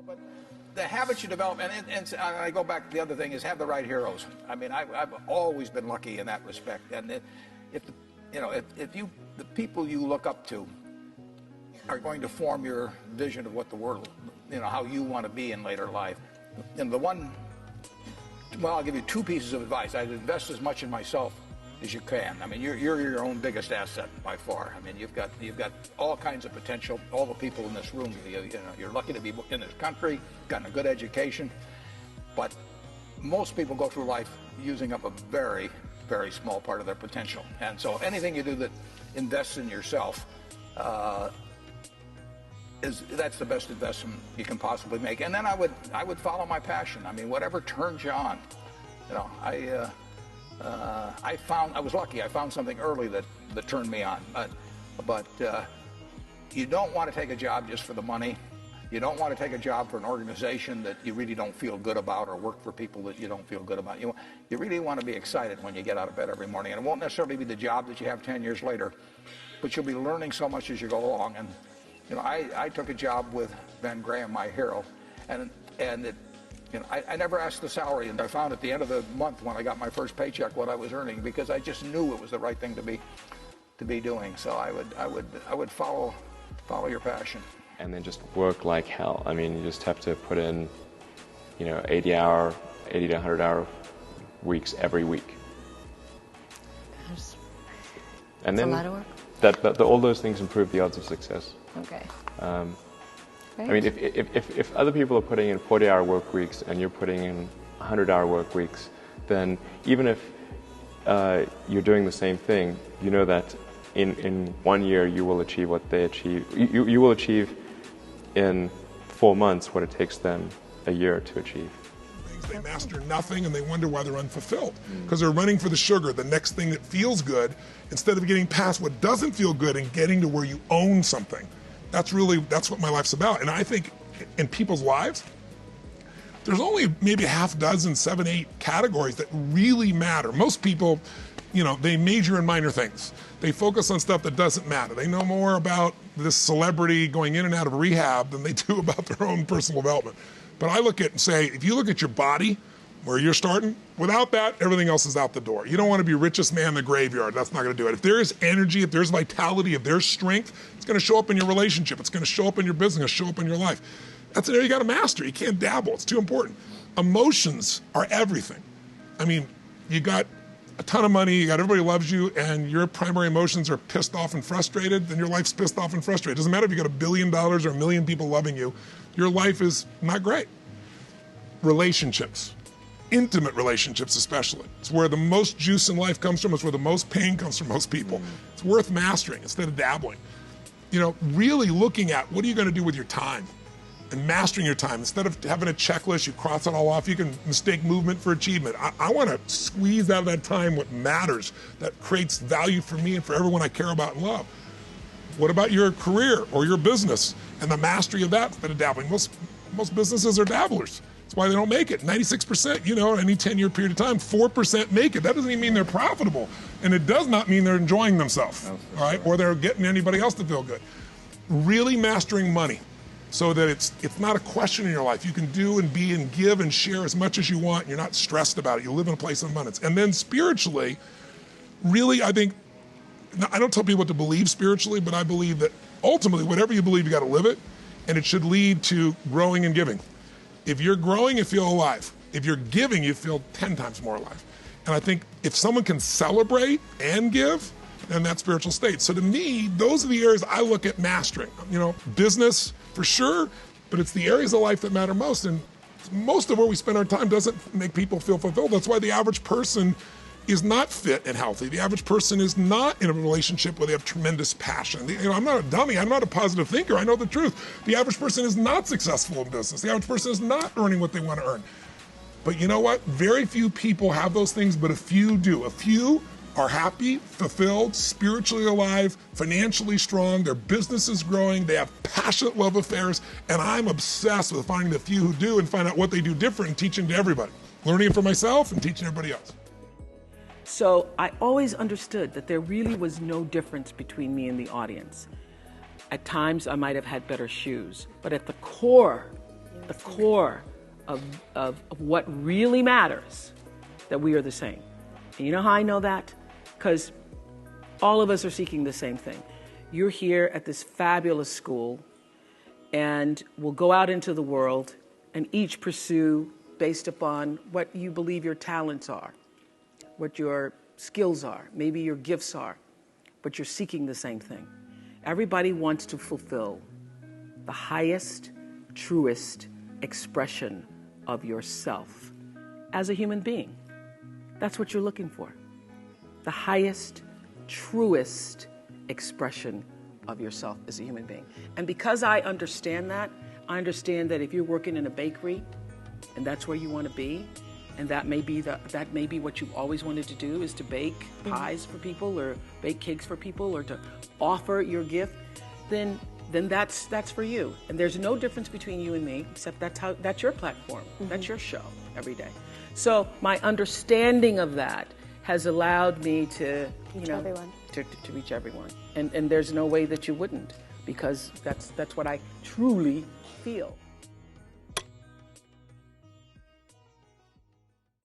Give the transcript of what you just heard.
But the habits you develop, and I go back, the other thing is have the right heroes. I mean, I've always been lucky in that respect. And if the people you look up to are going to form your vision of what the world, how you want to be in later life. And I'll give you two pieces of advice. I'd invest as much in myself as you can. I mean, you're your own biggest asset by far. I mean, you've got all kinds of potential. All the people in this room, you're lucky to be in this country, gotten a good education. But most people go through life using up a very, very small part of their potential. And so anything you do that invests in yourself, that's the best investment you can possibly make. And then I would follow my passion. I mean, whatever turns you on. I was lucky. I found something early that turned me on. But you don't want to take a job just for the money. You don't want to take a job for an organization that you really don't feel good about, or work for people that you don't feel good about. You really want to be excited when you get out of bed every morning. And it won't necessarily be the job that you have 10 years later, but you'll be learning so much as you go along. And I took a job with Ben Graham, my hero, and I never asked the salary, and I found at the end of the month when I got my first paycheck what I was earning, because I just knew it was the right thing to be doing. So I would follow your passion. And then just work like hell. I mean, you just have to put in, 80 to 100 hour weeks every week. And then a lot of work. All those things improve the odds of success. Okay. I mean, if other people are putting in 40-hour work weeks and you're putting in 100-hour work weeks, then even if you're doing the same thing, you know that in 1 year you will achieve what they achieve. You will achieve in 4 months what it takes them a year to achieve. They master nothing and they wonder why they're unfulfilled, because they're running for the sugar, the next thing that feels good, instead of getting past what doesn't feel good and getting to where you own something. That's what my life's about. And I think in people's lives, there's only maybe a half dozen, 7, 8 categories that really matter. Most people, they major in minor things. They focus on stuff that doesn't matter. They know more about this celebrity going in and out of rehab than they do about their own personal development. But I look at and say, if you look at your body, where you're starting, without that, everything else is out the door. You don't want to be richest man in the graveyard. That's not going to do it. If there is energy, if there's vitality, if there's strength, it's going to show up in your relationship. It's going to show up in your business, show up in your life. That's an area you got to master. You can't dabble. It's too important. Emotions are everything. I mean, you got a ton of money, you got everybody loves you, and your primary emotions are pissed off and frustrated, then your life's pissed off and frustrated. It doesn't matter if you got $1 billion or 1 million people loving you. Your life is not great. Relationships. Intimate relationships especially. It's where the most juice in life comes from. It's where the most pain comes from most people. It's worth mastering instead of dabbling. Really looking at what are you going to do with your time and mastering your time. Instead of having a checklist, you cross it all off. You can mistake movement for achievement. I want to squeeze out of that time what matters, that creates value for me and for everyone I care about and love. What about your career or your business and the mastery of that instead of dabbling? Most businesses are dabblers. That's why they don't make it. 96%, any 10-year period of time, 4% make it. That doesn't even mean they're profitable. And it does not mean they're enjoying themselves, all right? Or they're getting anybody else to feel good. Really mastering money so that it's not a question in your life. You can do and be and give and share as much as you want. And you're not stressed about it. You live in a place of abundance. And then spiritually, really, I think, I don't tell people what to believe spiritually, but I believe that ultimately, whatever you believe, you got to live it. And it should lead to growing and giving. If you're growing, you feel alive. If you're giving, you feel 10 times more alive. And I think if someone can celebrate and give, then that's spiritual state. So to me, those are the areas I look at mastering. Business for sure, but it's the areas of life that matter most. And most of where we spend our time doesn't make people feel fulfilled. That's why the average person is not fit and healthy. The average person is not in a relationship where they have tremendous passion. I'm not a dummy. I'm not a positive thinker. I know the truth. The average person is not successful in business. The average person is not earning what they want to earn. But you know what? Very few people have those things, but a few do. A few are happy, fulfilled, spiritually alive, financially strong, their business is growing, they have passionate love affairs, and I'm obsessed with finding the few who do and find out what they do different and teaching to everybody. Learning it for myself and teaching everybody else. So I always understood that there really was no difference between me and the audience. At times I might have had better shoes, but at the core the core of what really matters, that we are the same. And you know how I know that? Because all of us are seeking the same thing. You're here at this fabulous school, and we'll go out into the world and each pursue based upon what you believe your talents are, what your skills are, maybe your gifts are, but you're seeking the same thing. Everybody wants to fulfill the highest, truest expression of yourself as a human being. That's what you're looking for. The highest, truest expression of yourself as a human being. And because I understand that if you're working in a bakery and that's where you want to be, and that may be what you've always wanted to do, is to bake pies for people or bake cakes for people or to offer your gift, then that's for you. And there's no difference between you and me, except that's your platform. That's your show every day. So my understanding of that has allowed me to, to reach everyone. And there's no way that you wouldn't, because that's what I truly feel.